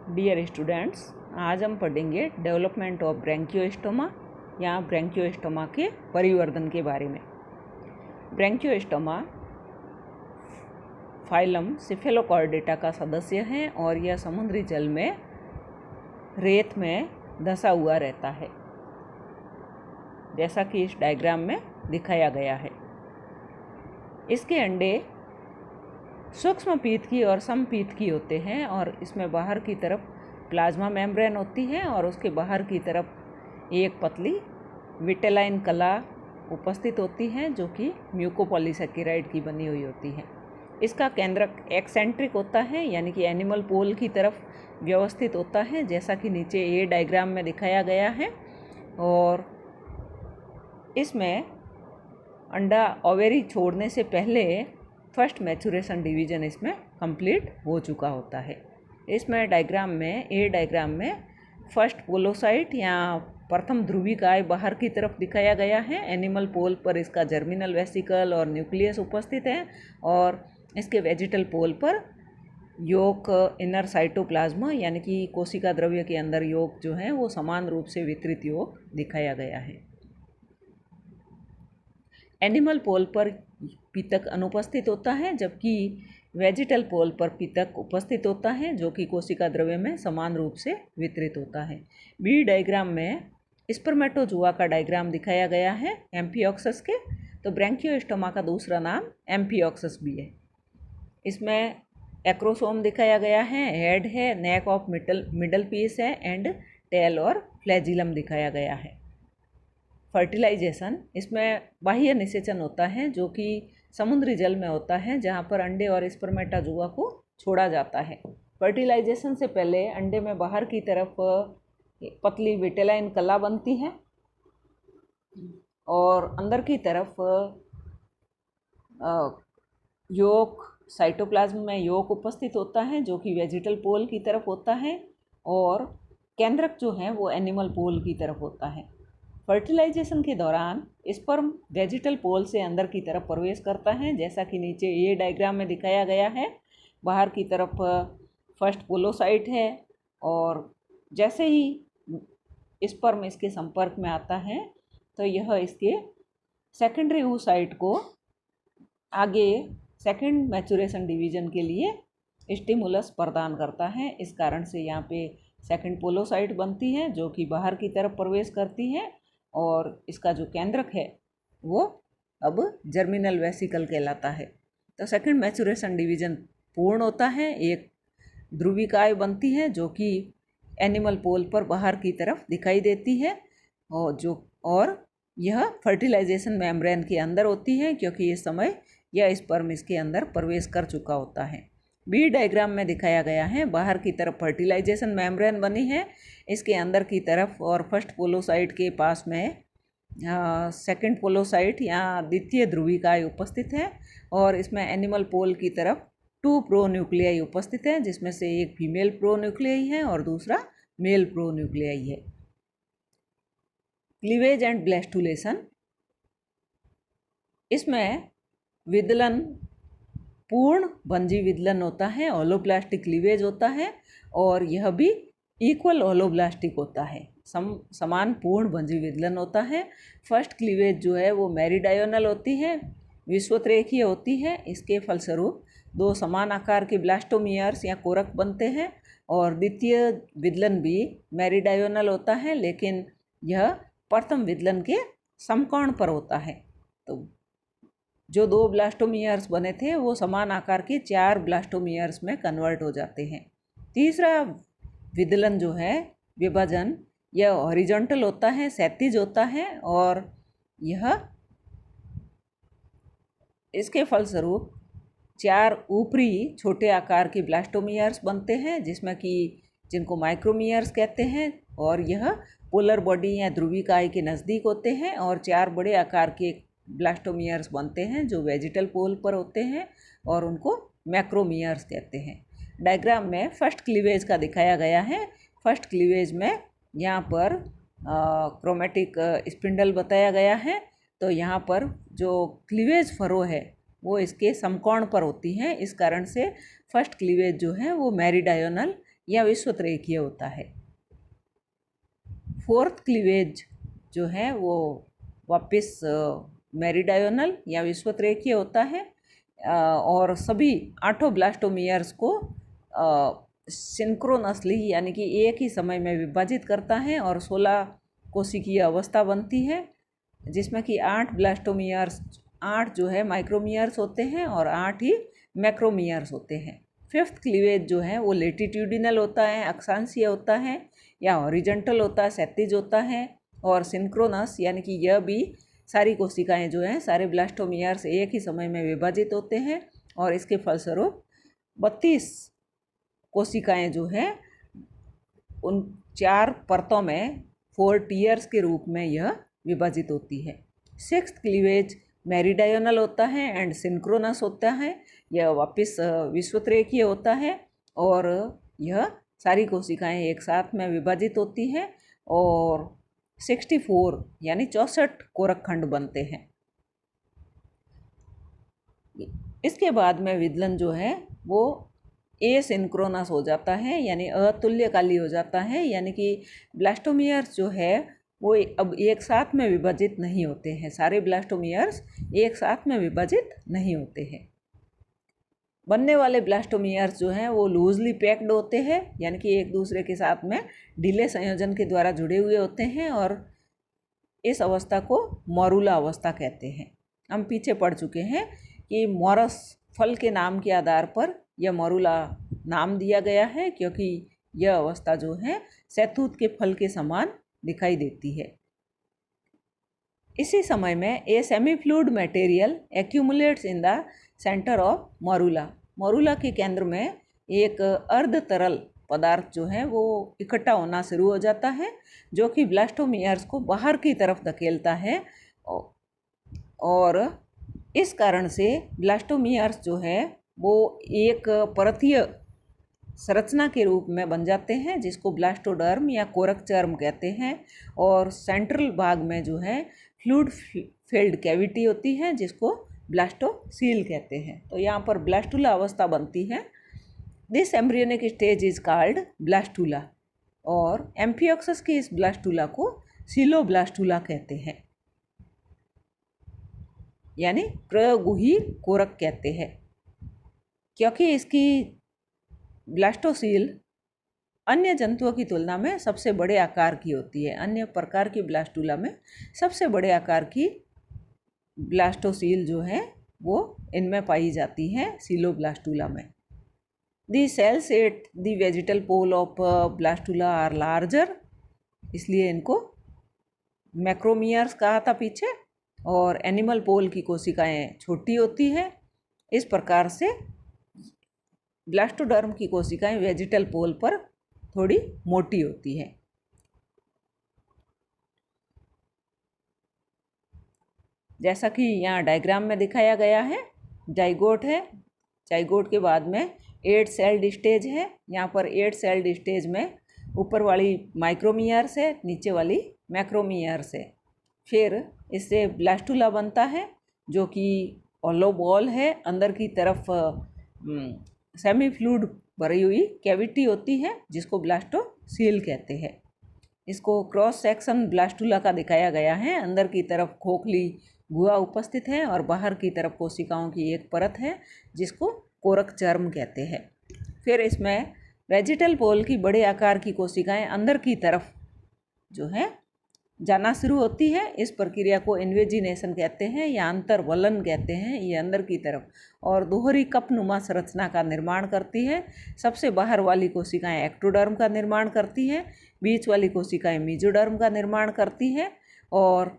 Dear students, आज हम पढ़ेंगे डेवलपमेंट ऑफ ब्रैंकियोस्टोमा या ब्रैंकियोस्टोमा के परिवर्धन के बारे में। ब्रैंकियोस्टोमा फाइलम सिफेलोकॉर्डेटा का सदस्य है और यह समुद्री जल में रेत में धंसा हुआ रहता है, जैसा कि इस डायग्राम में दिखाया गया है। इसके अंडे सूक्ष्म पीतकी और समपीतकी होते हैं और इसमें बाहर की तरफ प्लाज्मा मेम्ब्रेन होती है और उसके बाहर की तरफ एक पतली विटेलाइन कला उपस्थित होती है जो कि म्यूकोपॉलीसेकेराइड की बनी हुई होती है। इसका केंद्रक एक्सेंट्रिक होता है, यानी कि एनिमल पोल की तरफ व्यवस्थित होता है, जैसा कि नीचे ए डायग्राम में दिखाया गया है। और इसमें अंडा ओवेरी छोड़ने से पहले फर्स्ट मैचुरेशन डिवीजन इसमें कंप्लीट हो चुका होता है। इसमें डायग्राम में ए डायग्राम में फर्स्ट पोलोसाइट या प्रथम ध्रुविकाय बाहर की तरफ दिखाया गया है। एनिमल पोल पर इसका जर्मिनल वेसिकल और न्यूक्लियस उपस्थित है और इसके वेजिटल पोल पर योग इनर साइटोप्लाज्म यानी कि कोशिका द्रव्य के अंदर योग जो है वो समान रूप से वितरित योग दिखाया गया है। एनिमल पोल पर पीतक अनुपस्थित होता है, जबकि वेजिटल पोल पर पीतक उपस्थित होता है जो कि कोशिका द्रव्य में समान रूप से वितरित होता है। बी डायग्राम में स्पर्मेटोजुआ का डायग्राम दिखाया गया है एम्फियोक्सस के। तो ब्रैंकियोस्टोमा का दूसरा नाम एम्फियोक्सस भी है। इसमें एक्रोसोम दिखाया गया है, हेड है, नेक ऑफ मिडल पीस है एंड टेल और फ्लैजिलम दिखाया गया है। फर्टिलाइजेशन, इसमें बाह्य निषेचन होता है जो कि समुद्री जल में होता है, जहाँ पर अंडे और स्पर्मेटाजुआ को छोड़ा जाता है। फर्टिलाइजेशन से पहले अंडे में बाहर की तरफ पतली विटेलाइन कला बनती है और अंदर की तरफ योग साइटोप्लाज्म में योग उपस्थित होता है जो कि वेजिटल पोल की तरफ होता है और केंद्रक जो है वो एनिमल पोल की तरफ होता है। फर्टिलाइजेशन के दौरान स्पर्म वेजिटल पोल से अंदर की तरफ प्रवेश करता है, जैसा कि नीचे ये डायग्राम में दिखाया गया है। बाहर की तरफ फर्स्ट पोलोसाइट है और जैसे ही स्पर्म इसके संपर्क में आता है तो यह इसके सेकेंडरी oocyte को आगे सेकेंड मैचुरेशन डिवीजन के लिए स्टिमुलस प्रदान करता है। इस कारण से यहाँ पे सेकेंड पोलोसाइट बनती है जो कि बाहर की तरफ प्रवेश करती है और इसका जो केंद्रक है वो अब जर्मिनल वेसिकल कहलाता है। तो सेकंड मैचुरेशन डिवीजन पूर्ण होता है, एक ध्रुविकाय बनती है जो कि एनिमल पोल पर बाहर की तरफ दिखाई देती है और यह फर्टिलाइजेशन मेम्ब्रेन के अंदर होती है, क्योंकि इस समय यह स्पर्म इसके अंदर प्रवेश कर चुका होता है। बी डायग्राम में दिखाया गया है, बाहर की तरफ फर्टिलाइजेशन मेम्ब्रेन बनी है, इसके अंदर की तरफ और फर्स्ट पोलोसाइट के पास में सेकंड पोलोसाइट या द्वितीय ध्रुविकाय उपस्थित है और इसमें एनिमल पोल की तरफ 2 प्रोन्यूक्लियाई उपस्थित है, जिसमें से एक फीमेल प्रोन्यूक्लियाई है और दूसरा मेल प्रोन्यूक्लियाई है। क्लीवेज एंड ब्लास्टुलेशन, इसमें विदलन पूर्ण भंजी विदलन होता है, होलोब्लास्टिक क्लीवेज होता है और यह भी इक्वल होलोब्लास्टिक होता है, समान पूर्ण भंजी विदलन होता है। फर्स्ट क्लीवेज जो है वो मेरिडायोनल होती है, विषुवतरेखीय होती है। इसके फलस्वरूप 2 समान आकार के ब्लास्टोमियर्स या कोरक बनते हैं और द्वितीय विदलन भी मेरिडायोनल होता है, लेकिन यह प्रथम विदलन के समकोण पर होता है। तो जो 2 ब्लास्टोमियर्स बने थे वो समान आकार के 4 ब्लास्टोमियर्स में कन्वर्ट हो जाते हैं। तीसरा विदलन जो है विभाजन, यह हॉरिजॉन्टल होता है, क्षैतिज होता है और यह इसके फलस्वरूप 4 ऊपरी छोटे आकार के ब्लास्टोमियर्स बनते हैं, जिनको माइक्रोमियर्स कहते हैं और यह पोलर बॉडी या ध्रुविकाय के नज़दीक होते हैं और 4 बड़े आकार के ब्लास्टोमियर्स बनते हैं जो वेजिटल पोल पर होते हैं और उनको मैक्रोमियर्स कहते हैं। डायग्राम में फर्स्ट क्लीवेज का दिखाया गया है। फर्स्ट क्लीवेज में यहाँ पर क्रोमेटिक स्पिंडल बताया गया है। तो यहाँ पर जो क्लीवेज फरो है वो इसके समकोण पर होती हैं, इस कारण से फर्स्ट क्लीवेज जो है वो मेरिडायोनल या विषुवत-रेखीय होता है। फोर्थ क्लीवेज जो है वो वापस मेरिडायोनल या विषुवत-रेखीय होता है और सभी 8 ब्लास्टोमियर्स को सिंक्रोनसली यानी कि एक ही समय में विभाजित करता है और 16 कोशिकीय अवस्था बनती है, जिसमें कि 8 ब्लास्टोमियर्स, 8 जो है माइक्रोमियर्स होते हैं और 8 ही मैक्रोमियर्स होते हैं। फिफ्थ क्लीवेज जो है वो लेटिट्यूडिनल होता है, अक्षांशीय होता है या हॉरिजॉन्टल होता है, क्षैतिज होता है। और सिंक्रोनस यानी कि यह भी सारी कोशिकाएं जो हैं, सारे ब्लास्टोमियर्स एक ही समय में विभाजित होते हैं और इसके फलस्वरूप 32 कोशिकाएं जो हैं उन 4 परतों में 4 टीयर्स के रूप में यह विभाजित होती है। सिक्स्थ क्लीवेज मेरिडायोनल होता है एंड सिंक्रोनस होता है, यह वापस विषुवत-रेखीय होता है और यह सारी कोशिकाएं एक साथ में विभाजित होती हैं और 64 यानी 64 कोरक खंड बनते हैं। इसके बाद में विदलन जो है वो एसिंक्रोनस हो जाता है यानी अतुल्यकाली हो जाता है, यानी कि ब्लास्टोमियर्स जो है वो अब एक साथ में विभाजित नहीं होते हैं, सारे ब्लास्टोमियर्स एक साथ में विभाजित नहीं होते हैं। बनने वाले ब्लास्टोमियर्स जो हैं वो लूजली पैक्ड होते हैं यानी कि एक दूसरे के साथ में ढीले संयोजन के द्वारा जुड़े हुए होते हैं और इस अवस्था को मोरूला अवस्था कहते हैं। हम पीछे पढ़ चुके हैं कि मोरस फल के नाम के आधार पर यह मोरूला नाम दिया गया है क्योंकि यह अवस्था जो है शहतूत के फल के समान दिखाई देती है। इसी समय में a semi fluid material accumulates in the centre of morula. Morula के केंद्र में एक अर्ध तरल पदार्थ जो है वो इकट्ठा होना शुरू हो जाता है जो कि ब्लास्टोमियर्स को बाहर की तरफ धकेलता है और इस कारण से ब्लास्टोमियर्स जो है वो एक परतीय संरचना के रूप में बन जाते हैं जिसको ब्लास्टोडर्म या कोरक चर्म कहते हैं और सेंट्रल भाग में जो है फ्लूइड फिल्ड कैविटी होती है जिसको ब्लास्टोसील कहते हैं। तो यहाँ पर ब्लास्टुला अवस्था बनती है। This embryonic stage is called blastula और एम्फियोक्सस की इस ब्लास्टुला को सीलोब्लास्टुला कहते हैं यानी प्रगुही कोरक कहते हैं, क्योंकि इसकी ब्लास्टोसील अन्य जंतुओं की तुलना में सबसे बड़े आकार की होती है। अन्य प्रकार की ब्लास्टुला में सबसे बड़े आकार की ब्लास्टोसील जो है वो इनमें पाई जाती है, सीलोब्लास्टुला में। The cells at the vegetal pole of blastula are larger, इसलिए इनको मैक्रोमियर्स कहा था पीछे, और एनिमल पोल की कोशिकाएं छोटी होती हैं। इस प्रकार से ब्लास्टोडर्म की कोशिकाएं वेजिटल पोल पर थोड़ी मोटी होती है। जैसा कि यहाँ डायग्राम में दिखाया गया है, जाइगोट है, जाइगोट के बाद में 8 सेल्ड स्टेज है। यहाँ पर 8 सेल्ड स्टेज में ऊपर वाली माइक्रोमियर्स है, नीचे वाली मैक्रोमियर्स है। फिर इससे ब्लास्टुला बनता है जो कि ओलो बॉल है, अंदर की तरफ सेमी फ्लूइड भरी हुई कैविटी होती है जिसको ब्लास्टोसील कहते हैं। इसको क्रॉस सेक्शन ब्लास्टुला का दिखाया गया है। अंदर की तरफ खोखली गुहा उपस्थित है और बाहर की तरफ कोशिकाओं की एक परत है जिसको कोरक चर्म कहते हैं। फिर इसमें वेजिटल पोल की बड़े आकार की कोशिकाएं अंदर की तरफ जो है जाना शुरू होती है। इस प्रक्रिया को इन्वेजिनेशन कहते हैं या अंतर्वलन कहते हैं। ये अंदर की तरफ और दोहरी कपनुमा संरचना का निर्माण करती है। सबसे बाहर वाली कोशिकाएं एक्टोडर्म का निर्माण करती हैं, बीच वाली कोशिकाएं मेसोडर्म का निर्माण करती हैं और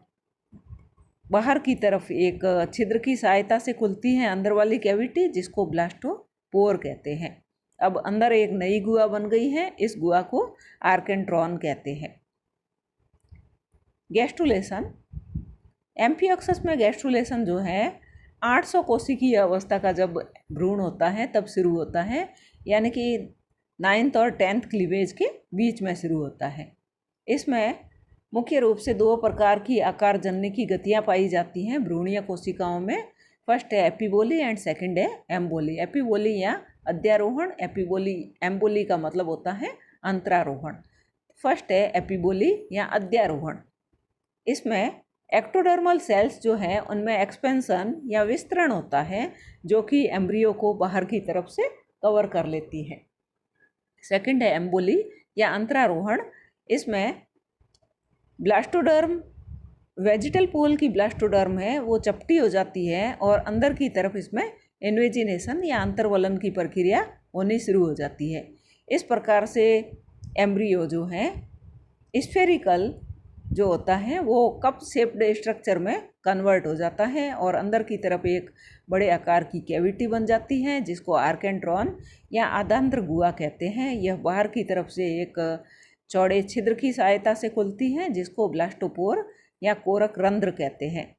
बाहर की तरफ एक छिद्र की सहायता से खुलती हैं अंदर वाली कैविटी जिसको ब्लास्टोपोर कहते हैं। अब अंदर एक नई गुहा बन गई है, इस गुहा को आर्केंट्रॉन कहते हैं। गैस्ट्रुलेशन, एम्फियोक्सस में गैस्ट्रुलेशन जो है 800 कोशिकीय अवस्था का जब भ्रूण होता है तब शुरू होता है, यानी कि 9th और 10th क्लीवेज के बीच में शुरू होता है। इसमें मुख्य रूप से 2 प्रकार की आकार जनने की गतियाँ पाई जाती हैं भ्रूणीय कोशिकाओं में। फर्स्ट है एपिबोली एंड सेकंड है एम्बोली। एपिबोली या अध्यारोहण, एम्बोली का मतलब होता है अंतरारोहण। फर्स्ट है एपिबोली या अध्यारोहण। इसमें एक्टोडर्मल सेल्स जो है उनमें एक्सपेंशन या विस्तरण होता है, जो कि एम्ब्रियो को बाहर की तरफ से कवर कर लेती है। सेकंड है एम्बोली या अंतरारोहण। इसमें ब्लास्टोडर्म, वेजिटल पोल की ब्लास्टोडर्म है वो चपटी हो जाती है और अंदर की तरफ इसमें इन्वेजिनेशन या अंतर्वलन की प्रक्रिया होनी शुरू हो जाती है। इस प्रकार से एम्ब्रियो जो है स्फेरिकल जो होता है वो कप शेप्ड स्ट्रक्चर में कन्वर्ट हो जाता है और अंदर की तरफ एक बड़े आकार की कैविटी बन जाती है, जिसको आर्केंट्रॉन या आधांत्र गुहा कहते हैं। यह बाहर की तरफ से एक चौड़े छिद्र की सहायता से खुलती है, जिसको ब्लास्टोपोर या कोरक रंध्र कहते हैं।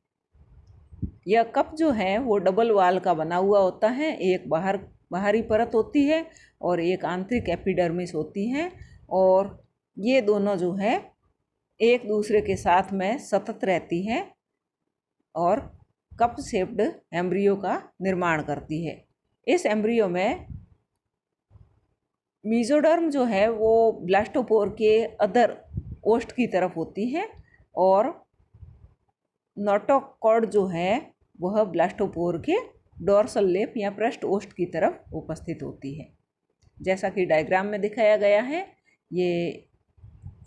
यह कप जो है वो डबल वाल का बना हुआ होता है। एक बाहरी परत होती है और एक आंतरिक एपिडर्मिस होती है, और ये दोनों जो है एक दूसरे के साथ में सतत रहती हैं और कप शेप्ड एम्ब्रियो का निर्माण करती है। इस एम्ब्रियो में मीजोडर्म जो है वो ब्लास्टोपोर के अधर ओष्ठ की तरफ होती है और नोटोकॉर्ड जो है वह ब्लास्टोपोर के डोर्सल लेप या पृष्ठ ओष्ठ की तरफ उपस्थित होती है। जैसा कि डायग्राम में दिखाया गया है, ये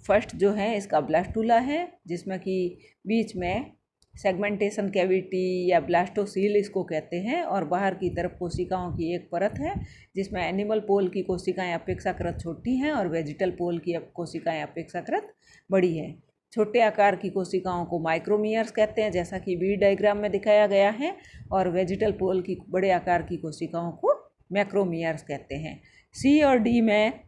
फर्स्ट जो है इसका ब्लास्टूला है, जिसमें कि बीच में सेगमेंटेशन कैविटी या ब्लास्टोसील इसको कहते हैं, और बाहर की तरफ कोशिकाओं की एक परत है जिसमें एनिमल पोल की कोशिकाएं अपेक्षाकृत छोटी हैं और वेजिटल पोल की कोशिकाएं अपेक्षाकृत बड़ी हैं। छोटे आकार की कोशिकाओं को माइक्रोमियर्स कहते हैं, जैसा कि बी डायग्राम में दिखाया गया है, और वेजिटल पोल की बड़े आकार की कोशिकाओं को मैक्रोमियर्स कहते हैं। सी और डी में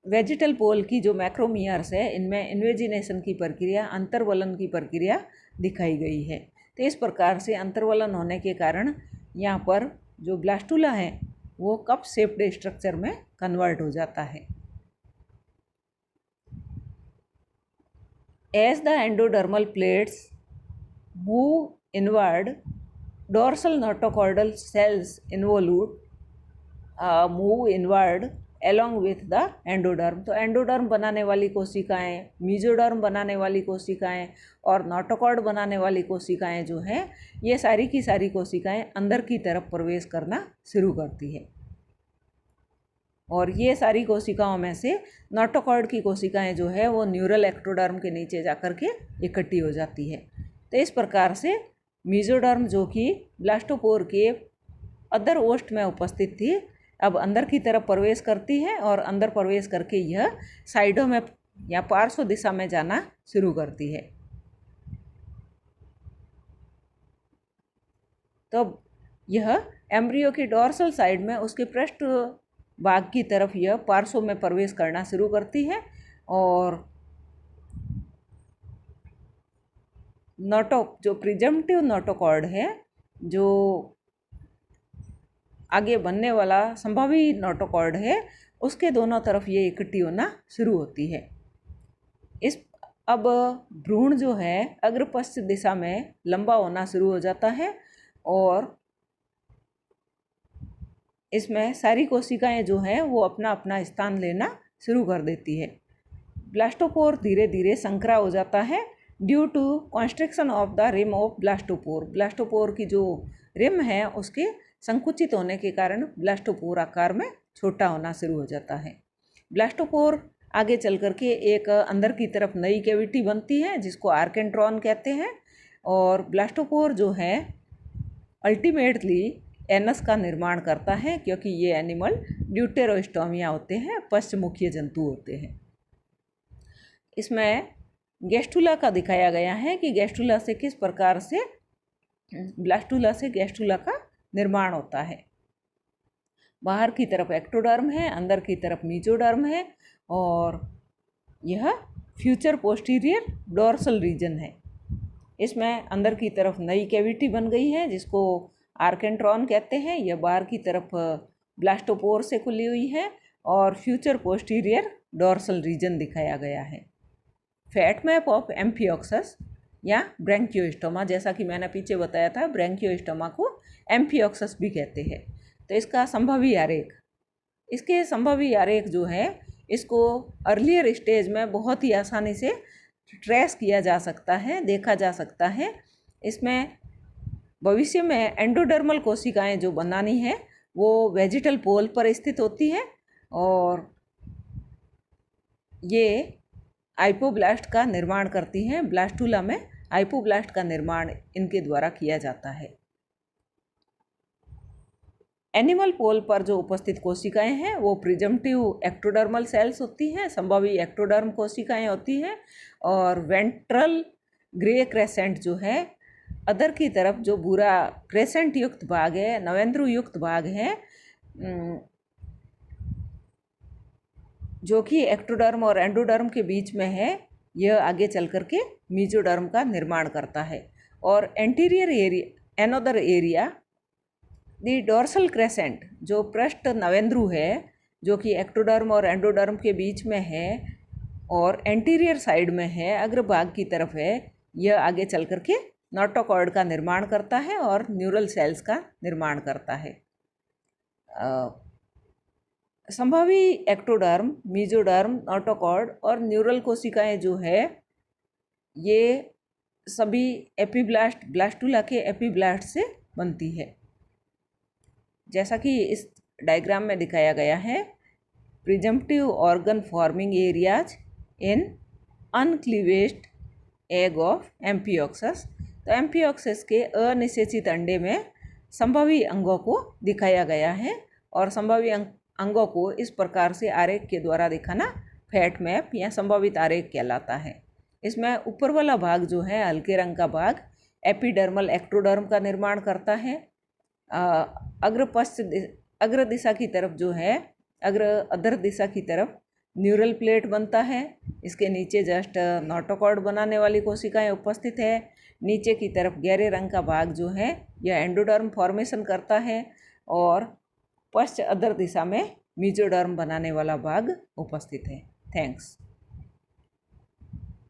वेजिटल पोल की जो मैक्रोमियर्स है, इनमें इन्वेजिनेशन की प्रक्रिया, अंतर्वलन की प्रक्रिया दिखाई गई है। तो इस प्रकार से अंतर्वलन होने के कारण यहाँ पर जो ब्लास्टूला है वो कप शेप्ड स्ट्रक्चर में कन्वर्ट हो जाता है। As the endodermal plates move inward, dorsal notochordal cells involute move inward along with the endoderm. तो एंडोडर्म बनाने वाली कोशिकाएं, मीजोडर्म बनाने वाली कोशिकाएं और नोटोकॉर्ड बनाने वाली कोशिकाएं जो हैं, ये सारी की सारी कोशिकाएं अंदर की तरफ प्रवेश करना शुरू करती है। और ये सारी कोशिकाओं में से नोटोकॉर्ड की कोशिकाएं जो है वो न्यूरल एक्टोडर्म के नीचे जाकर के इकट्ठी हो जाती है। तो इस प्रकार से मीजोडर्म जो कि ब्लास्टोपोर के अधर ओष्ठ में उपस्थित थी, अब अंदर की तरफ प्रवेश करती है और अंदर प्रवेश करके यह साइडों में या पार्श्व दिशा में जाना शुरू करती है। तो यह एम्ब्रियो की डोर्सल साइड में उसके पृष्ठ भाग की तरफ यह पार्श्व में प्रवेश करना शुरू करती है और जो प्रिजम्पटिव नोटोकॉर्ड है, जो आगे बनने वाला संभावी नोटोकॉर्ड है, उसके दोनों तरफ ये इकट्ठी होना शुरू होती है। अब भ्रूण जो है अग्रपश्च दिशा में लंबा होना शुरू हो जाता है और इसमें सारी कोशिकाएं जो हैं वो अपना अपना स्थान लेना शुरू कर देती है। ब्लास्टोपोर धीरे धीरे संकरा हो जाता है due to constriction of the rim of blastopore. Blastopore की जो रिम है उसके संकुचित होने के कारण ब्लास्टोपोर आकार में छोटा होना शुरू हो जाता है। ब्लास्टोपोर आगे चल करके एक अंदर की तरफ नई कैविटी बनती है जिसको आर्केंट्रॉन कहते हैं, और ब्लास्टोपोर जो है अल्टीमेटली एनस का निर्माण करता है, क्योंकि ये एनिमल ड्यूटेरोस्टोमिया होते हैं, पश्चमुखीय जंतु होते हैं। इसमें गैस्ट्रुला का दिखाया गया है कि गैस्ट्रुला से किस प्रकार से ब्लास्टूला से गैस्ट्रुला का निर्माण होता है। बाहर की तरफ एक्टोडर्म है, अंदर की तरफ मीजोडर्म है, और यह फ्यूचर पोस्टीरियर डोर्सल रीजन है। इसमें अंदर की तरफ नई कैविटी बन गई है जिसको आर्केंट्रॉन कहते हैं। यह बाहर की तरफ ब्लास्टोपोर से खुली हुई है और फ्यूचर पोस्टीरियर डोर्सल रीजन दिखाया गया है। फैट मैप ऑफ एम्फियोक्सस या ब्रैंकियोस्टोमा, जैसा कि मैंने पीछे बताया था, ब्रैंकियोस्टोमा को एम्फियोक्सस भी कहते हैं। तो इसका संभावी आरेख इसके संभावी आरेख जो है इसको अर्लियर स्टेज में बहुत ही आसानी से ट्रेस किया जा सकता है, देखा जा सकता है। इसमें भविष्य में एंडोडर्मल कोशिकाएं जो बनानी है वो वेजिटल पोल पर स्थित होती है और ये आइपोब्लास्ट का निर्माण करती हैं। ब्लास्टुला में आइपोब्लास्ट का निर्माण इनके द्वारा किया जाता है। एनिमल पोल पर जो उपस्थित कोशिकाएं हैं वो प्रिजम्पटिव एक्टोडर्मल सेल्स होती हैं, संभावी एक्टोडर्म कोशिकाएं होती हैं। और वेंट्रल ग्रे क्रेसेंट जो है अदर की तरफ जो भूरा क्रेसेंट युक्त भाग है, नवेंद्रु युक्त भाग है, जो कि एक्टोडर्म और एंडोडर्म के बीच में है, यह आगे चल कर के मीजोडर्म का निर्माण करता है। और एंटीरियर एरिया एनोदर एरिया दी डोर्सल क्रेसेंट जो पृष्ठ नवेंद्रु है, जो कि एक्टोडर्म और एंडोडर्म के बीच में है और एंटीरियर साइड में है, अग्रभाग की तरफ है, यह आगे चल कर के नोटोकॉर्ड का निर्माण करता है और न्यूरल सेल्स का निर्माण करता है। संभावी एक्टोडर्म, मीजोडर्म, नोटोकॉर्ड और न्यूरल कोशिकाएं जो है ये सभी एपीब्लास्ट ब्लास्टुला के एपीब्लास्ट से बनती है। जैसा कि इस डायग्राम में दिखाया गया है, presumptive organ forming areas in uncleaved egg of amphioxus. तो एम्फियोक्सस के अनिषेचित अंडे में संभावी अंगों को दिखाया गया है और संभावी अंगों को इस प्रकार से आरेख के द्वारा दिखाना फैट मैप या संभावित आरेख कहलाता है। इसमें ऊपर वाला भाग जो है हल्के रंग का भाग एपिडर्मल एक्टोडर्म का निर्माण करता है। अग्र दिशा की तरफ जो है अधर दिशा की तरफ न्यूरल प्लेट बनता है। इसके नीचे जस्ट नोटोकॉर्ड बनाने वाली कोशिकाएं उपस्थित है। नीचे की तरफ गहरे रंग का भाग जो है यह एंडोडर्म फॉर्मेशन करता है और पश्च अधर दिशा में मीजोडर्म बनाने वाला भाग उपस्थित है। थैंक्स।